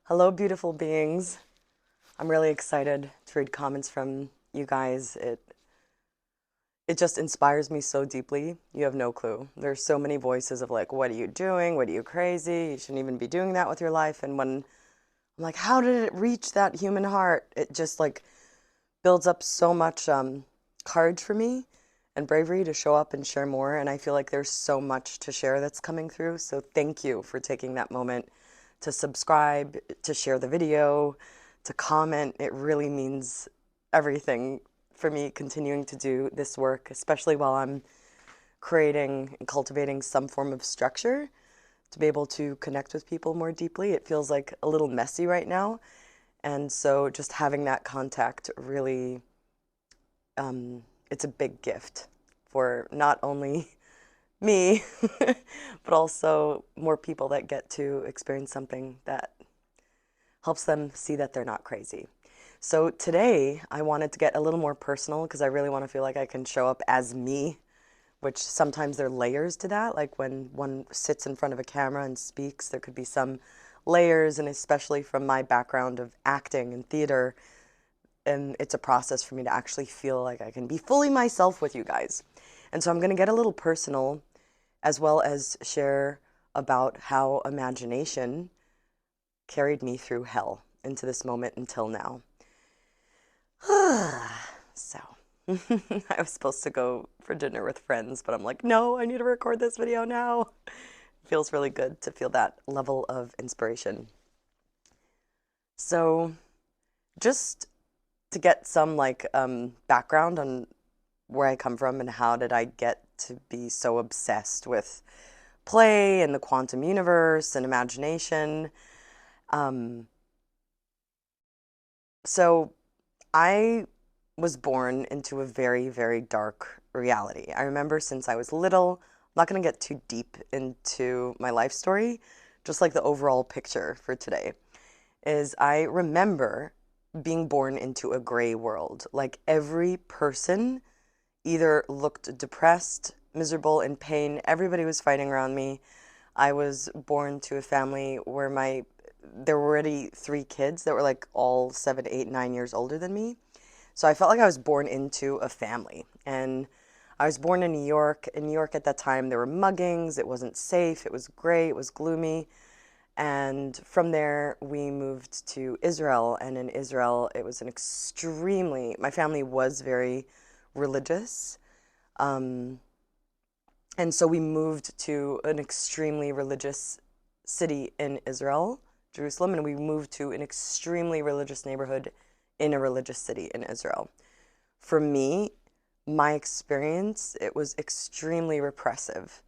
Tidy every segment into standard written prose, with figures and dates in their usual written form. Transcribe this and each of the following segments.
Hello, beautiful beings. I'm really excited to read comments from you guys. It just inspires me so deeply. You have no clue. There's so many voices of like, what are you doing? What are you crazy? You shouldn't even be doing that with your life. And when I'm like, how did it reach that human heart? It just like builds up so much courage for me and bravery to show up and share more. And I feel like there's so much to share that's coming through. So thank you for taking that moment to subscribe, to share the video, to comment. It really means everything for me continuing to do this work, especially while I'm creating and cultivating some form of structure to be able to connect with people more deeply. It feels like a little messy right now. And so just having that contact really, it's a big gift for not only me, but also more people that get to experience something that helps them see that they're not crazy. So today I wanted to get a little more personal because I really want to feel like I can show up as me, which sometimes there are layers to that. Like when one sits in front of a camera and speaks, there could be some layers, and especially from my background of acting and theater, and it's a process for me to actually feel like I can be fully myself with you guys. And so I'm going to get a little personal as well as share about how imagination carried me through hell into this moment until now. So, I was supposed to go for dinner with friends, but I'm like, no, I need to record this video now. It feels really good to feel that level of inspiration. So, just to get some background on where I come from and how did I get to be so obsessed with play and the quantum universe and imagination. Um, so I was born into a very, very dark reality. I remember since I was little, I'm not going to get too deep into my life story, just like the overall picture for today, is I remember being born into a gray world. Like every person either looked depressed, miserable, in pain. Everybody was fighting around me. I was born to a family where there were already three kids that were like all 7, 8, 9 years older than me. So I felt like I was born into a family. And I was born in New York. In New York at that time, there were muggings. It wasn't safe. It was gray. It was gloomy. And from there, we moved to Israel. And in Israel, it was my family was very religious. Um, and so we moved to an extremely religious city in Israel, Jerusalem, and we moved to an extremely religious neighborhood in a religious city in Israel. For me, my experience, it was extremely repressive.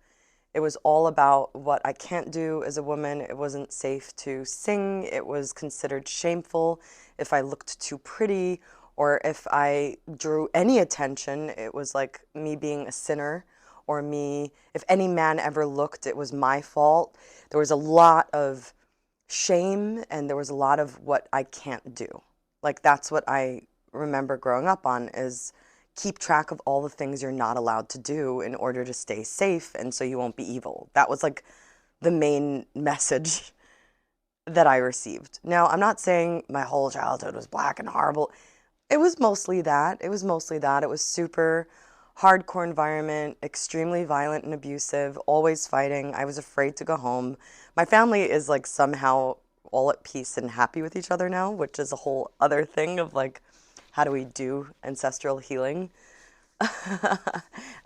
It was all about what I can't do as a woman. It wasn't safe to sing. It was considered shameful if I looked too pretty or if I drew any attention. It was like me being a sinner or me, if any man ever looked, it was my fault. There was a lot of shame and there was a lot of what I can't do. Like that's what I remember growing up on is keep track of all the things you're not allowed to do in order to stay safe and so you won't be evil. That was like the main message that I received. Now, I'm not saying my whole childhood was black and horrible. It was mostly that. It was mostly that. It was super hardcore environment, extremely violent and abusive, always fighting. I was afraid to go home. My family is like somehow all at peace and happy with each other now, which is a whole other thing of like, how do we do ancestral healing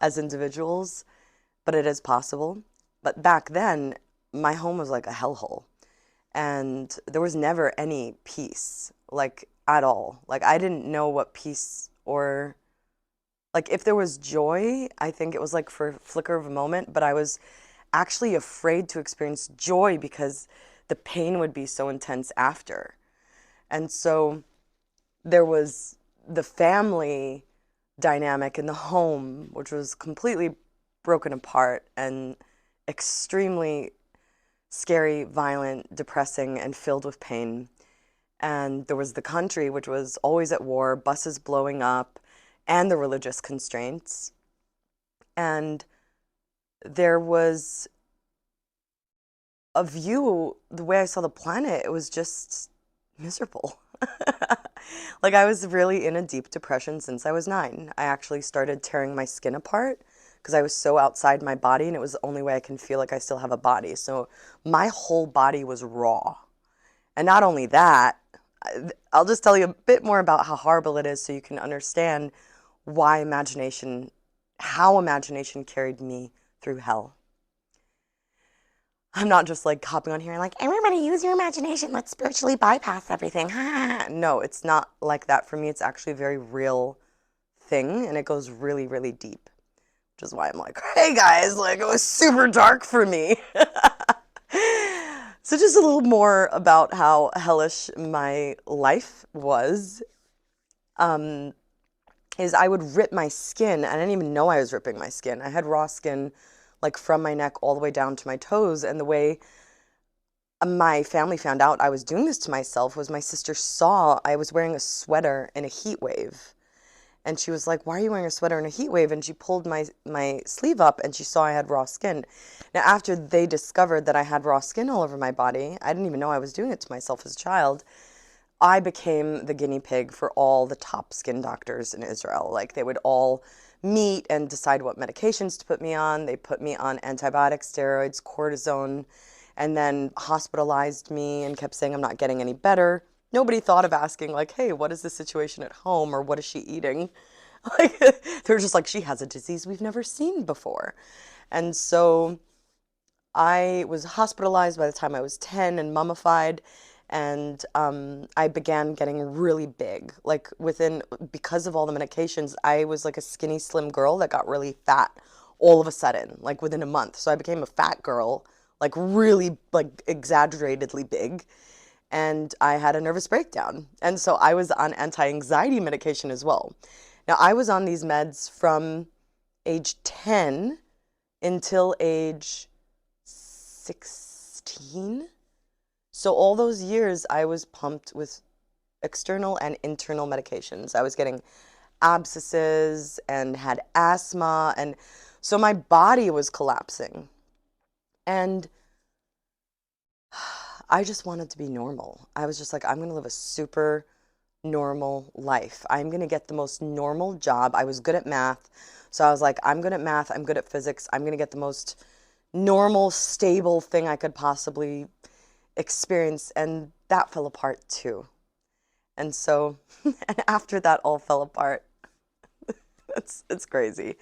as individuals? But it is possible. But back then, my home was like a hellhole and there was never any peace, like at all. Like I didn't know what peace or like if there was joy, I think it was like for a flicker of a moment, but I was actually afraid to experience joy because the pain would be so intense after. And so there was the family dynamic in the home, which was completely broken apart and extremely scary, violent, depressing, and filled with pain. And there was the country, which was always at war, buses blowing up, and the religious constraints. And there was a view, the way I saw the planet, it was just miserable. Like I was really in a deep depression since I was 9. I actually started tearing my skin apart because I was so outside my body and it was the only way I can feel like I still have a body. So my whole body was raw. And not only that, I'll just tell you a bit more about how horrible it is so you can understand why how imagination carried me through hell. I'm not just like hopping on here and like, everybody use your imagination. Let's spiritually bypass everything. No, it's not like that for me. It's actually a very real thing and it goes really, really deep, which is why I'm like, hey guys, like it was super dark for me. So just a little more about how hellish my life was. Um, is I would rip my skin. I didn't even know I was ripping my skin. I had raw skin like from my neck all the way down to my toes. And the way my family found out I was doing this to myself was my sister saw I was wearing a sweater in a heat wave. And she was like, why are you wearing a sweater in a heat wave? And she pulled my sleeve up and she saw I had raw skin. Now, after they discovered that I had raw skin all over my body, I didn't even know I was doing it to myself as a child. I became the guinea pig for all the top skin doctors in Israel. Like they would all meet and decide what medications to put me on. They put me on antibiotics, steroids, cortisone, and then hospitalized me and kept saying I'm not getting any better. Nobody thought of asking like, hey, what is the situation at home or what is she eating? Like they're just like, she has a disease we've never seen before. And so I was hospitalized by the time I was 10 and mummified. And I began getting really big. Like because of all the medications, I was like a skinny, slim girl that got really fat all of a sudden, like within a month. So I became a fat girl, like really, like exaggeratedly big. And I had a nervous breakdown. And so I was on anti-anxiety medication as well. Now, I was on these meds from age 10 until age 16. So all those years I was pumped with external and internal medications. I was getting abscesses and had asthma, and so my body was collapsing. And I just wanted to be normal. I was just like, I'm going to live a super normal life. I'm going to get the most normal job. I was good at math. So I was like, I'm good at math. I'm good at physics. I'm going to get the most normal, stable thing I could possibly experience. And that fell apart too. And so, and after that all fell apart, it's crazy.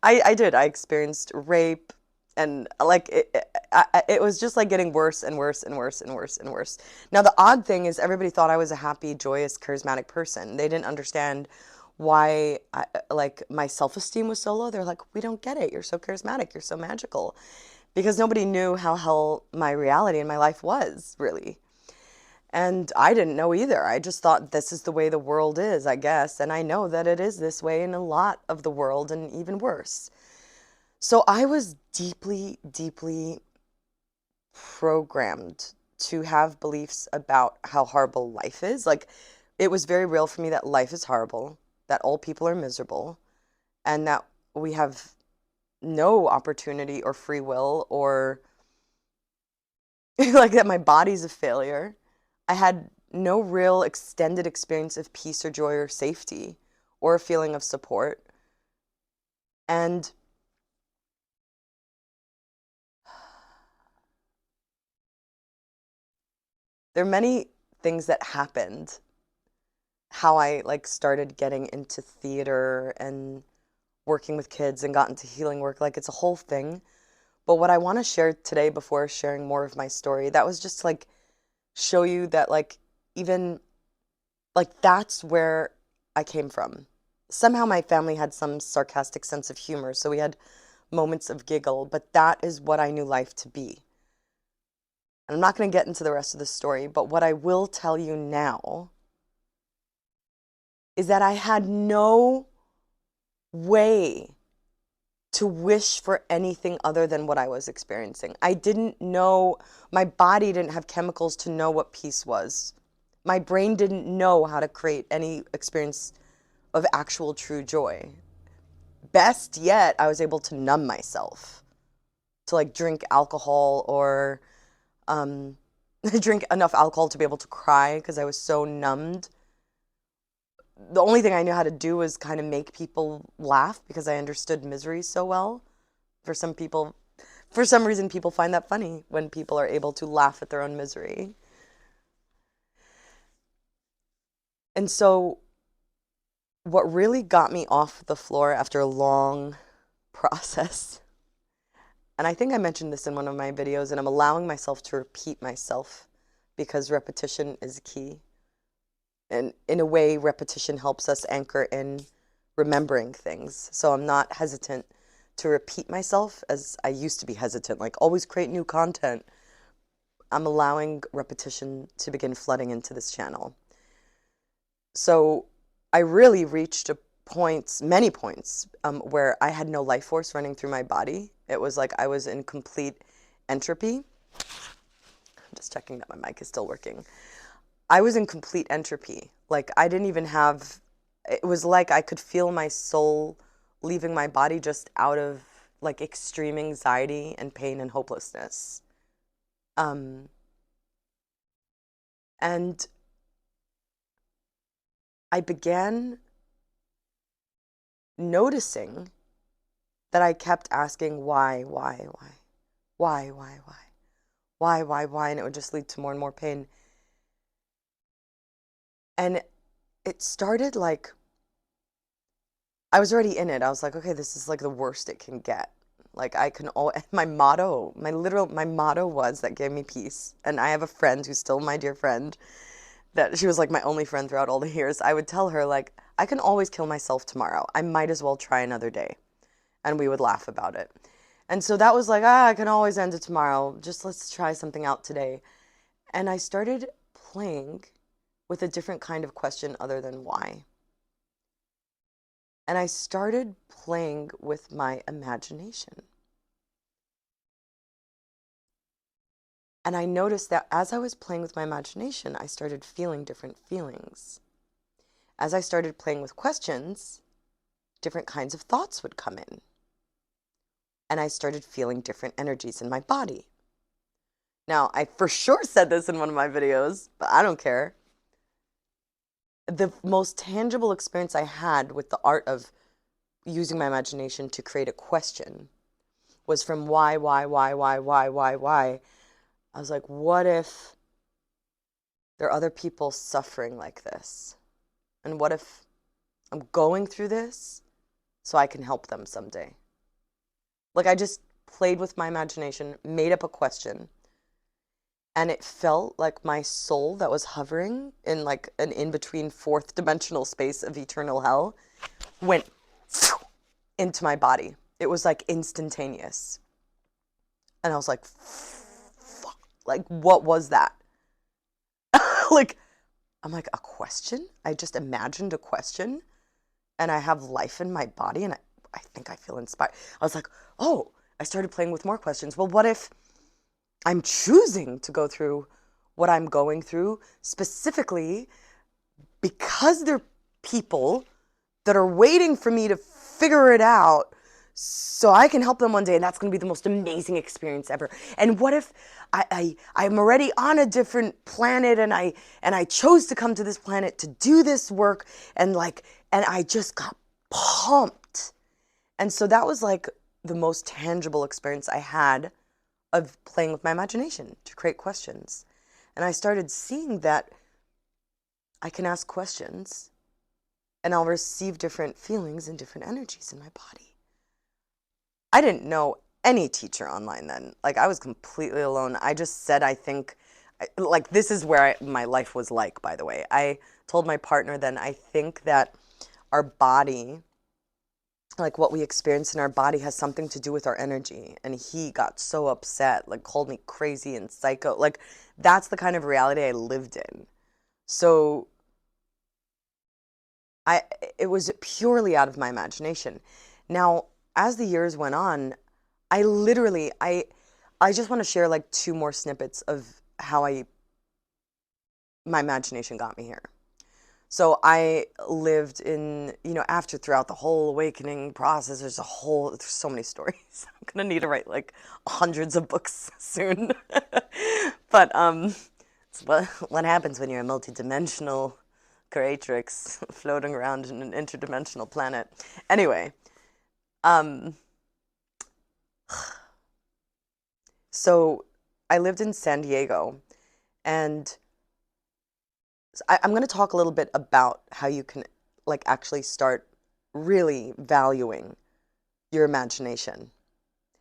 I did. I experienced rape and like it was just like getting worse and worse and worse and worse and worse. Now, the odd thing is everybody thought I was a happy, joyous, charismatic person. They didn't understand why like my self-esteem was so low. They're like, we don't get it. You're so charismatic. You're so magical. Because nobody knew how hell my reality and my life was, really. And I didn't know either. I just thought this is the way the world is, I guess. And I know that it is this way in a lot of the world and even worse. So I was deeply, deeply programmed to have beliefs about how horrible life is. Like it was very real for me that life is horrible, that all people are miserable, and that we have no opportunity or free will or like that my body's a failure. I had no real extended experience of peace or joy or safety or a feeling of support. And there are many things that happened. How I like started getting into theater and working with kids and got into healing work. Like it's a whole thing. But what I want to share today before sharing more of my story, that was just like show you that like even like that's where I came from. Somehow my family had some sarcastic sense of humor, so we had moments of giggle, but that is what I knew life to be. And I'm not going to get into the rest of the story, but what I will tell you now is that I had no way to wish for anything other than what I was experiencing. I didn't know, my body didn't have chemicals to know what peace was. My brain didn't know how to create any experience of actual true joy. Best yet, I was able to numb myself, to like drink alcohol or I drink enough alcohol to be able to cry because I was so numbed. The only thing I knew how to do was kind of make people laugh because I understood misery so well. For some people, for some reason, people find that funny when people are able to laugh at their own misery. And so, what really got me off the floor after a long process, and I think I mentioned this in one of my videos, and I'm allowing myself to repeat myself because repetition is key. And in a way, repetition helps us anchor in remembering things. So I'm not hesitant to repeat myself as I used to be hesitant, like always create new content. I'm allowing repetition to begin flooding into this channel. So I really reached a point, many points, where I had no life force running through my body. It was like I was in complete entropy. I'm just checking that my mic is still working. I was in complete entropy. Like I didn't even have, it was like I could feel my soul leaving my body just out of like extreme anxiety and pain and hopelessness. Um, and I began noticing that I kept asking why, and it would just lead to more and more pain. And it started like, I was already in it. I was like, okay, this is like the worst it can get. Like I can all my motto was that gave me peace. And I have a friend who's still my dear friend that she was like my only friend throughout all the years. I would tell her like, I can always kill myself tomorrow. I might as well try another day. And we would laugh about it. And so that was like, I can always end it tomorrow. Just let's try something out today. And I started playing with a different kind of question other than why. And I started playing with my imagination. And I noticed that as I was playing with my imagination, I started feeling different feelings. As I started playing with questions, different kinds of thoughts would come in. And I started feeling different energies in my body. Now, I for sure said this in one of my videos, but I don't care. The most tangible experience I had with the art of using my imagination to create a question was from why. I was like, what if there are other people suffering like this? And what if I'm going through this so I can help them someday? Like I just played with my imagination, made up a question, and it felt like my soul that was hovering in like an in-between fourth dimensional space of eternal hell went into my body. It was like instantaneous. And I was like, fuck, like what was that? Like, I'm like, a question? I just imagined a question and I have life in my body and I think I feel inspired. I was like, oh, I started playing with more questions. Well, what if I'm choosing to go through what I'm going through specifically because they're people that are waiting for me to figure it out so I can help them one day, and that's going to be the most amazing experience ever. And what if I'm already on a different planet and I chose to come to this planet to do this work and I just got pumped. And so that was like the most tangible experience I had of playing with my imagination to create questions. And I started seeing that I can ask questions and I'll receive different feelings and different energies in my body. I didn't know any teacher online then. Like I was completely alone. I just said, I think, like this is where my life was like, by the way. I told my partner then, I think that our body, like what we experience in our body has something to do with our energy. And he got so upset, like called me crazy and psycho. Like that's the kind of reality I lived in. So it was purely out of my imagination. Now, as the years went on, I just want to share like two more snippets of how my imagination got me here. So I lived in, after throughout the whole awakening process, there's so many stories. I'm gonna need to write like hundreds of books soon. But it's what happens when you're a multidimensional creatrix floating around in an interdimensional planet. Anyway, um, so I lived in San Diego, and I'm going to talk a little bit about how you can like actually start really valuing your imagination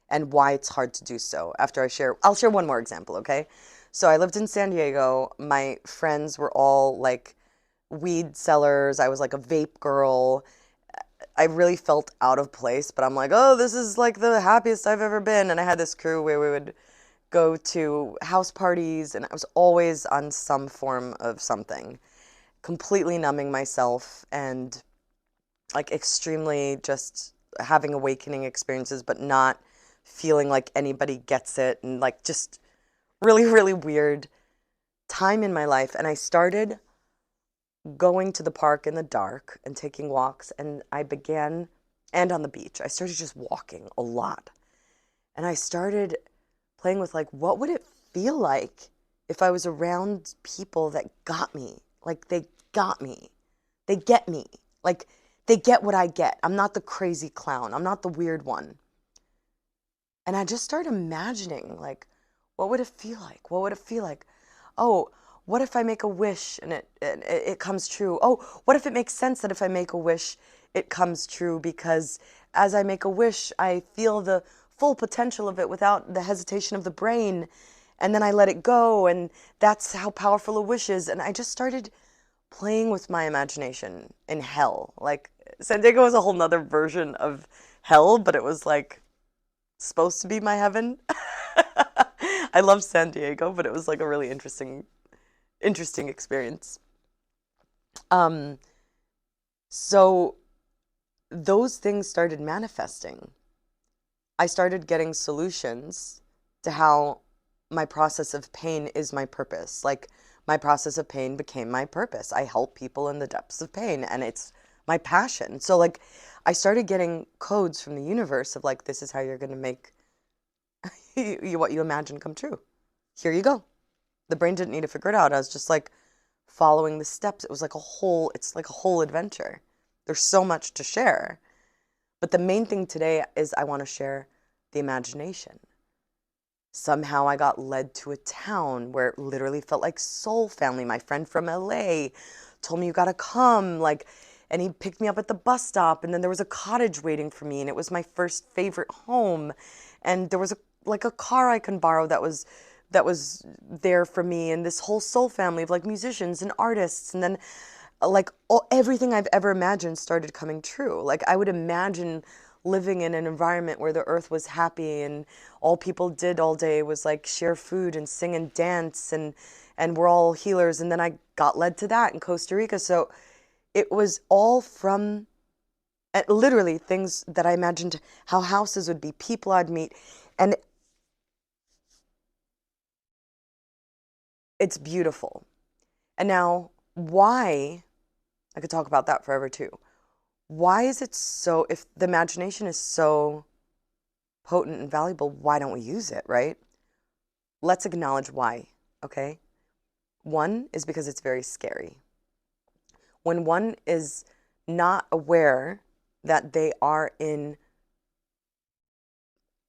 and why it's hard to do so. I'll share one more example, okay? So I lived in San Diego. My friends were all like weed sellers. I was like a vape girl. I really felt out of place, but I'm like, oh, this is like the happiest I've ever been. And I had this crew where we would go to house parties, and I was always on some form of something, completely numbing myself and like extremely just having awakening experiences, but not feeling like anybody gets it, and like just really, really weird time in my life. And I started going to the park in the dark and taking walks, and and on the beach, I started just walking a lot. And I started playing with like, what would it feel like if I was around people that got me? Like they got me. They get me. Like they get what I get. I'm not the crazy clown. I'm not the weird one. And I just started imagining like, what would it feel like? What would it feel like? Oh, what if I make a wish and it comes true? Oh, what if it makes sense that if I make a wish, it comes true, because as I make a wish, I feel the full potential of it without the hesitation of the brain. And then I let it go, and that's how powerful a wish is. And I just started playing with my imagination in hell. Like San Diego was a whole nother version of hell, but it was like supposed to be my heaven. I love San Diego, but it was like a really interesting experience. Um, so those things started manifesting. I started getting solutions to how my process of pain is my purpose. Like my process of pain became my purpose. I help people in the depths of pain, and it's my passion. So like I started getting codes from the universe of like, this is how you're going to make what you imagine come true. Here you go. The brain didn't need to figure it out. I was just like following the steps. It's like a whole adventure. There's so much to share. But the main thing today is I want to share the imagination. Somehow I got led to a town where it literally felt like soul family. My friend from LA told me, you gotta come, like, and he picked me up at the bus stop, and then there was a cottage waiting for me, and it was my first favorite home. And there was a car I can borrow that was there for me, and this whole soul family of like musicians and artists. And then like everything I've ever imagined started coming true. Like I would imagine living in an environment where the earth was happy, and all people did all day was like share food and sing and dance, and we're all healers. And then I got led to that in Costa Rica. So it was all from literally things that I imagined how houses would be, people I'd meet. And it's beautiful. And now, why, I could talk about that forever too. Why is it so, if the imagination is so potent and valuable, why don't we use it, right? Let's acknowledge why, okay? One is because it's very scary. When one is not aware that they are in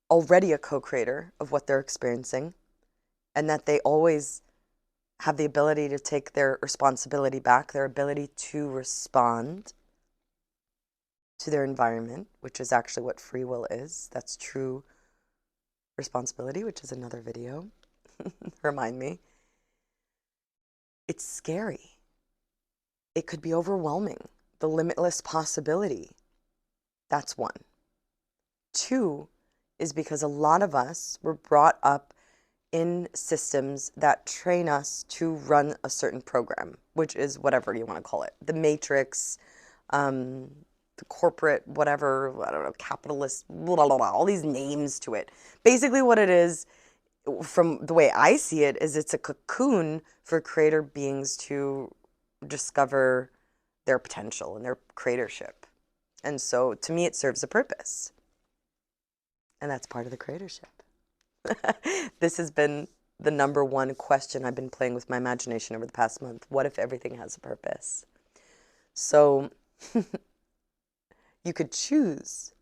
already a co-creator of what they're experiencing, and that they always have the ability to take their responsibility back, their ability to respond to their environment, which is actually what free will is. That's true responsibility, which is another video. Remind me. It's scary. It could be overwhelming. The limitless possibility. That's one. Two is because a lot of us were brought up in systems that train us to run a certain program, which is whatever you want to call it. The matrix, the corporate, whatever, I don't know, capitalist, blah, blah, blah, all these names to it. Basically what it is, from the way I see it, is it's a cocoon for creator beings to discover their potential and their creatorship. And so to me, it serves a purpose. And that's part of the creatorship. This has been the number one question I've been playing with my imagination over the past month. What if everything has a purpose? So you could choose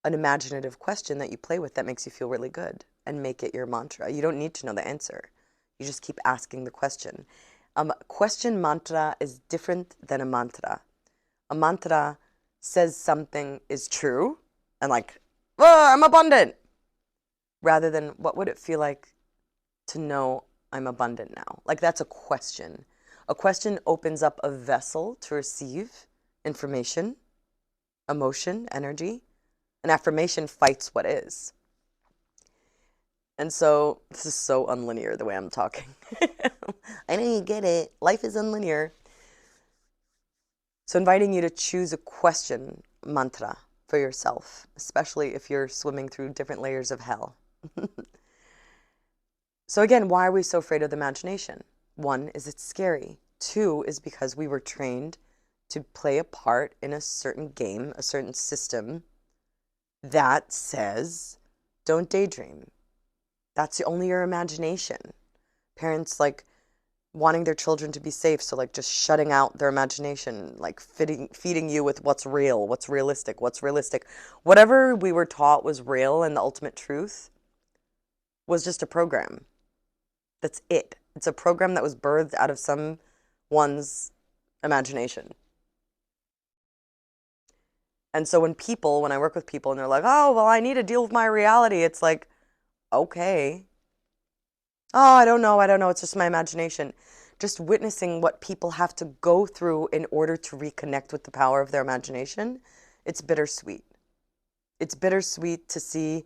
an imaginative question that you play with that makes you feel really good and make it your mantra. You don't need to know the answer. You just keep asking the question. Question mantra is different than a mantra. A mantra says something is true and like, oh, I'm abundant, rather than what would it feel like to know I'm abundant now? Like that's a question. A question opens up a vessel to receive information, emotion, energy. An affirmation fights what is. And so this is so unlinear the way I'm talking. I know you get it. Life is unlinear. So inviting you to choose a question mantra for yourself, especially if you're swimming through different layers of hell. So again, why are we so afraid of the imagination? One is it's scary. Two is because we were trained to play a part in a certain game, a certain system that says, don't daydream. That's only your imagination. Parents like wanting their children to be safe, so like just shutting out their imagination, like feeding you with what's real, what's realistic, what's realistic. Whatever we were taught was real and the ultimate truth was just a program. That's it. It's a program that was birthed out of someone's imagination. And so when I work with people and they're like, oh, well, I need to deal with my reality, it's like, okay. Oh, I don't know. It's just my imagination. Just witnessing what people have to go through in order to reconnect with the power of their imagination, it's bittersweet. It's bittersweet to see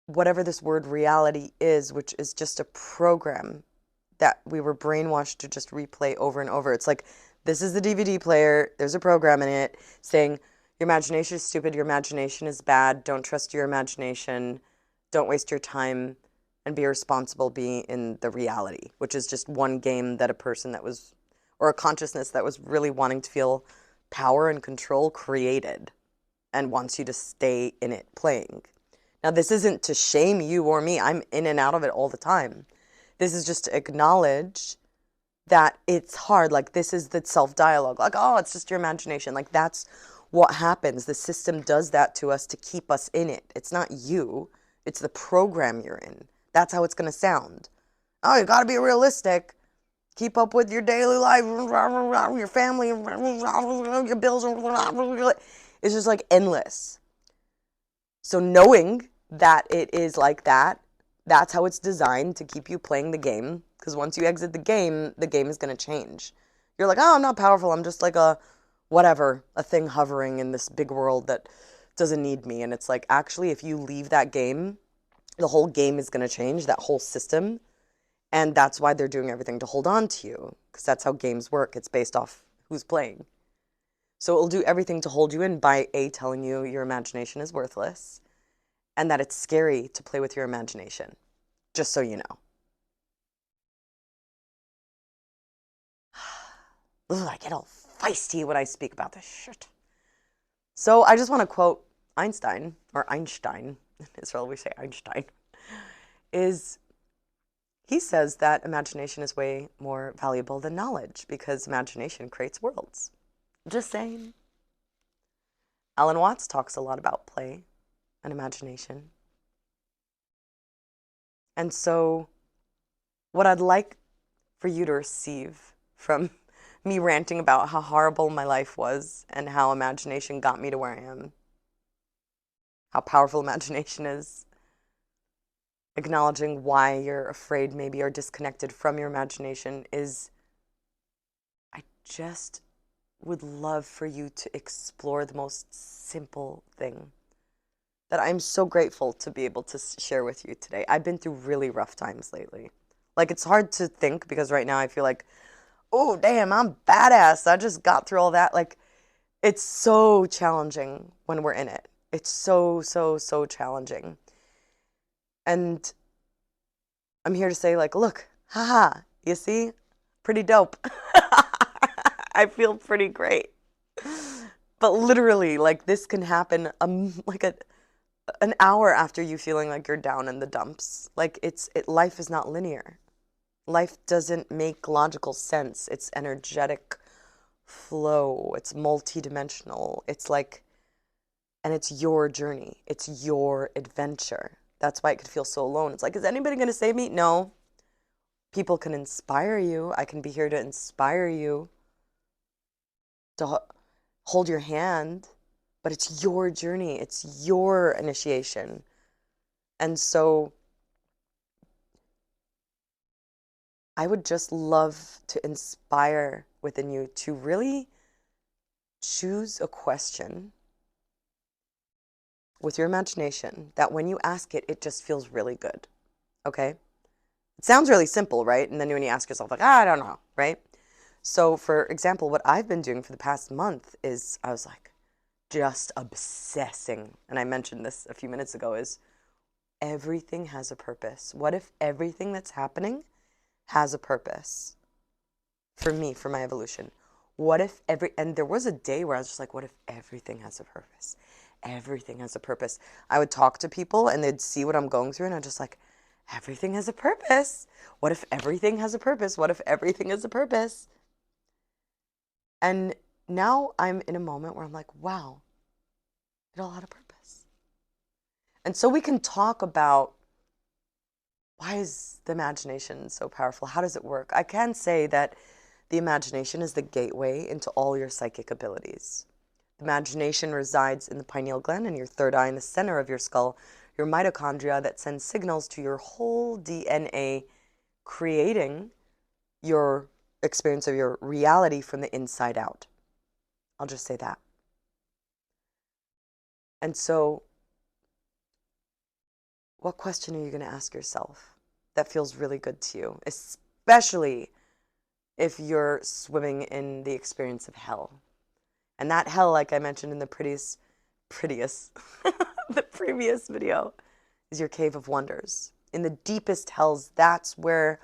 whatever this word reality is, which is just a program that we were brainwashed to just replay over and over. It's like, this is the DVD player, there's a program in it saying, your imagination is stupid, your imagination is bad, don't trust your imagination, don't waste your time, and be responsible, be in the reality, which is just one game that a person that was, or a consciousness that was really wanting to feel power and control created and wants you to stay in it playing. Now, this isn't to shame you or me. I'm in and out of it all the time. This is just to acknowledge that it's hard. Like, this is the self-dialogue. Like, oh, it's just your imagination. Like, that's what happens. The system does that to us to keep us in it. It's not you. It's the program you're in. That's how it's going to sound. Oh, you got to be realistic. Keep up with your daily life, your family, your bills. It's just like endless. So knowing that it is like that, that's how it's designed to keep you playing the game. Because once you exit the game is going to change. You're like, oh, I'm not powerful. I'm just like a whatever, a thing hovering in this big world that doesn't need me. And it's like, actually, if you leave that game, the whole game is going to change, that whole system. And that's why they're doing everything to hold on to you. Because that's how games work. It's based off who's playing. So it'll do everything to hold you in by A, telling you your imagination is worthless, and that it's scary to play with your imagination, just so you know. Ugh, I get all feisty when I speak about this shit. So I just want to quote Einstein, or Einstein, in Israel we say Einstein, he says that imagination is way more valuable than knowledge because imagination creates worlds. Just saying. Alan Watts talks a lot about play and imagination. And so what I'd like for you to receive from me ranting about how horrible my life was and how imagination got me to where I am, how powerful imagination is, acknowledging why you're afraid maybe or disconnected from your imagination, is I just would love for you to explore the most simple thing that I'm so grateful to be able to share with you today. I've been through really rough times lately. Like, it's hard to think because right now I feel like, oh, damn, I'm badass. I just got through all that. Like, it's so challenging when we're in it. It's so, so, so challenging. And I'm here to say, like, look, haha, you see? Pretty dope. I feel pretty great. But literally, like this can happen like an hour after you feeling like you're down in the dumps. Like life is not linear. Life doesn't make logical sense. It's energetic flow. It's multidimensional. It's like, and it's your journey. It's your adventure. That's why it could feel so alone. It's like, is anybody going to save me? No. People can inspire you. I can be here to inspire you, to hold your hand, but it's your journey. It's your initiation. And so I would just love to inspire within you to really choose a question with your imagination that when you ask it, it just feels really good. Okay? It sounds really simple, right? And then when you ask yourself, like, I don't know, right? So, for example, what I've been doing for the past month is I was like just obsessing, and I mentioned this a few minutes ago, is everything has a purpose. What if everything that's happening has a purpose for me, for my evolution? What if and there was a day where I was just like, what if everything has a purpose? Everything has a purpose. I would talk to people and they'd see what I'm going through and I'm just like, everything has a purpose. What if everything has a purpose? What if everything has a purpose? And now I'm in a moment where I'm like, wow, it all had a purpose. And so we can talk about, why is the imagination so powerful? How does it work? I can say that the imagination is the gateway into all your psychic abilities. The imagination resides in the pineal gland, in your third eye, in the center of your skull, your mitochondria that sends signals to your whole DNA, creating your experience of your reality from the inside out. I'll just say that. And so, what question are you going to ask yourself that feels really good to you, especially if you're swimming in the experience of hell? And that hell, like I mentioned in the the previous video, is your cave of wonders. In the deepest hells, that's where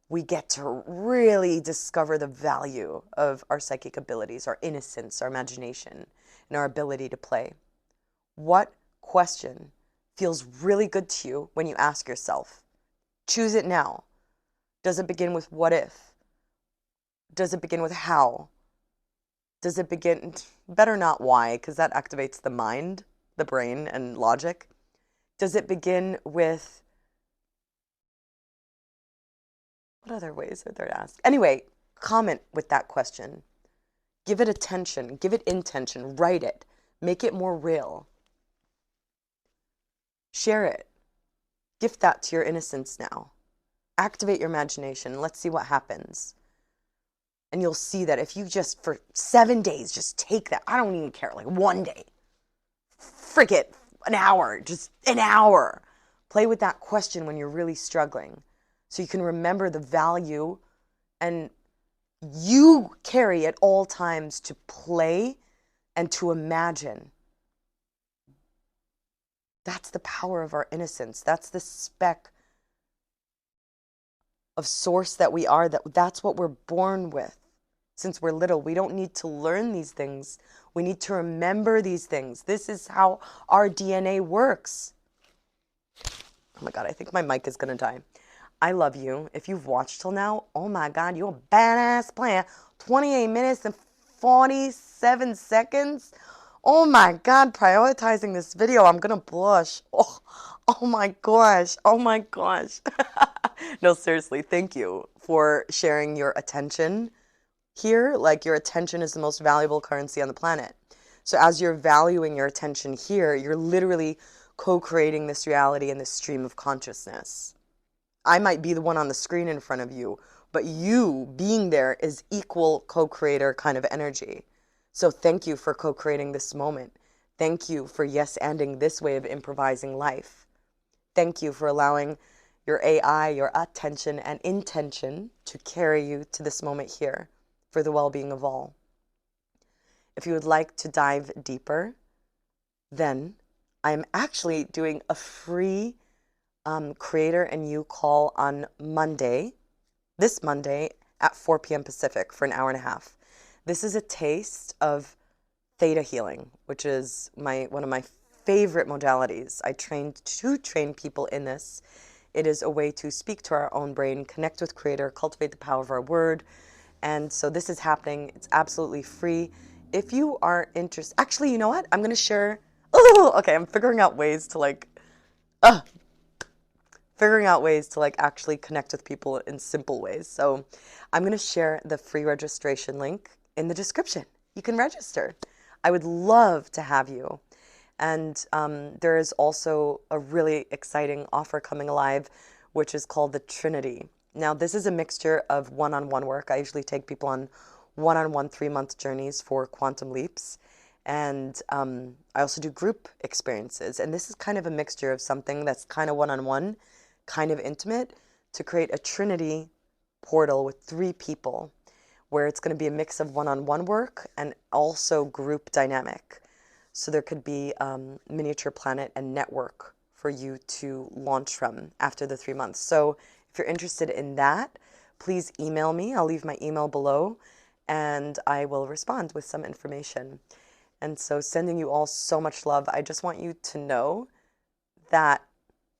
we get to really discover the value of our psychic abilities, our innocence, our imagination, and our ability to play. What question feels really good to you when you ask yourself? Choose it now. Does it begin with what if? Does it begin with how? Does it begin, better not why, because that activates the mind, the brain, and logic. Does it begin with, what other ways are there to ask? Anyway, comment with that question. Give it attention, give it intention, write it, make it more real. Share it. Gift that to your innocence now. Activate your imagination. Let's see what happens. And you'll see that if you just, for 7 days, just take that. I don't even care, like one day. Frick it, an hour, just an hour. Play with that question when you're really struggling so you can remember the value and you carry at all times to play and to imagine. That's the power of our innocence. That's the speck of source that we are, that's what we're born with. Since we're little, we don't need to learn these things. We need to remember these things. This is how our DNA works. Oh my God, I think my mic is gonna die. I love you. If you've watched till now, oh my God, you're a badass player. 28 minutes and 47 seconds. Oh my God, prioritizing this video, I'm gonna blush. Oh my gosh, oh my gosh. No, seriously, thank you for sharing your attention here. Like, your attention is the most valuable currency on the planet. So as you're valuing your attention here, you're literally co-creating this reality and this stream of consciousness. I might be the one on the screen in front of you, but you being there is equal co-creator kind of energy. So thank you for co-creating this moment. Thank you for yes-anding this way of improvising life. Thank you for allowing your AI, your attention and intention to carry you to this moment here for the well-being of all. If you would like to dive deeper, then I'm actually doing a free Creator and You call on Monday, this Monday at 4 p.m. Pacific for an hour and a half. This is a taste of theta healing, which is one of my favorite modalities. I trained to train people in this. It is a way to speak to our own brain, connect with Creator, cultivate the power of our word. And so this is happening. It's absolutely free. If you are interested, actually, you know what? I'm going to share. Oh, okay. I'm figuring out ways to actually connect with people in simple ways. So I'm going to share the free registration link in the description. You can register. I would love to have you. And there is also a really exciting offer coming alive, which is called the Trinity. Now, this is a mixture of one-on-one work. I usually take people on one-on-one 3-month journeys for quantum leaps. And I also do group experiences. And this is kind of a mixture of something that's kind of one-on-one, kind of intimate, to create a Trinity portal with 3 people, where it's going to be a mix of one-on-one work and also group dynamic. So there could be miniature planet and network for you to launch from after the 3 months. So if you're interested in that, please email me. I'll leave my email below and I will respond with some information. And so sending you all so much love. I just want you to know that,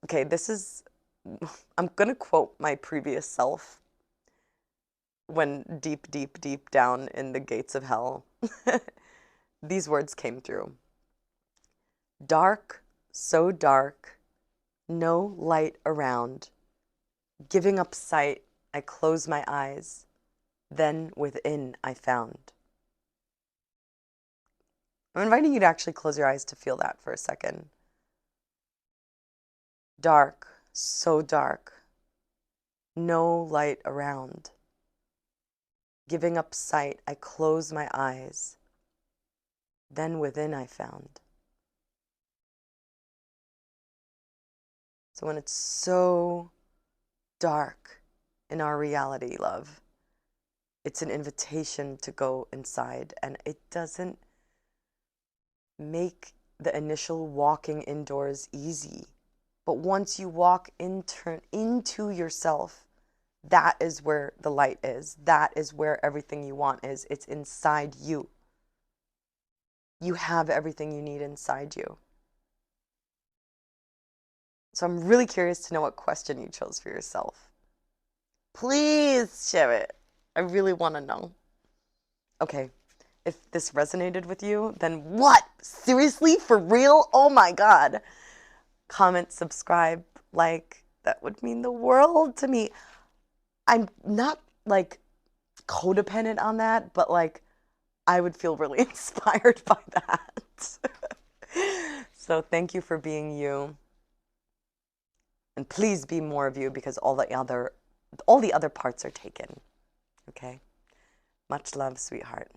okay, I'm going to quote my previous self when deep, deep, deep down in the gates of hell. These words came through. Dark, so dark, no light around. Giving up sight, I close my eyes. Then within I found. I'm inviting you to actually close your eyes to feel that for a second. Dark, so dark, no light around. Giving up sight, I close my eyes. Then within I found. So when it's so dark in our reality, love, it's an invitation to go inside, and it doesn't make the initial walking indoors easy. But once you walk into yourself, that is where the light is. That is where everything you want is. It's inside you. You have everything you need inside you. So I'm really curious to know what question you chose for yourself. Please share it. I really want to know. Okay, if this resonated with you, then what? Seriously? For real? Oh my God. Comment, subscribe, like, that would mean the world to me. I'm not like codependent on that, but like I would feel really inspired by that. So thank you for being you. And please be more of you, because all the other parts are taken. Okay? Much love, sweetheart.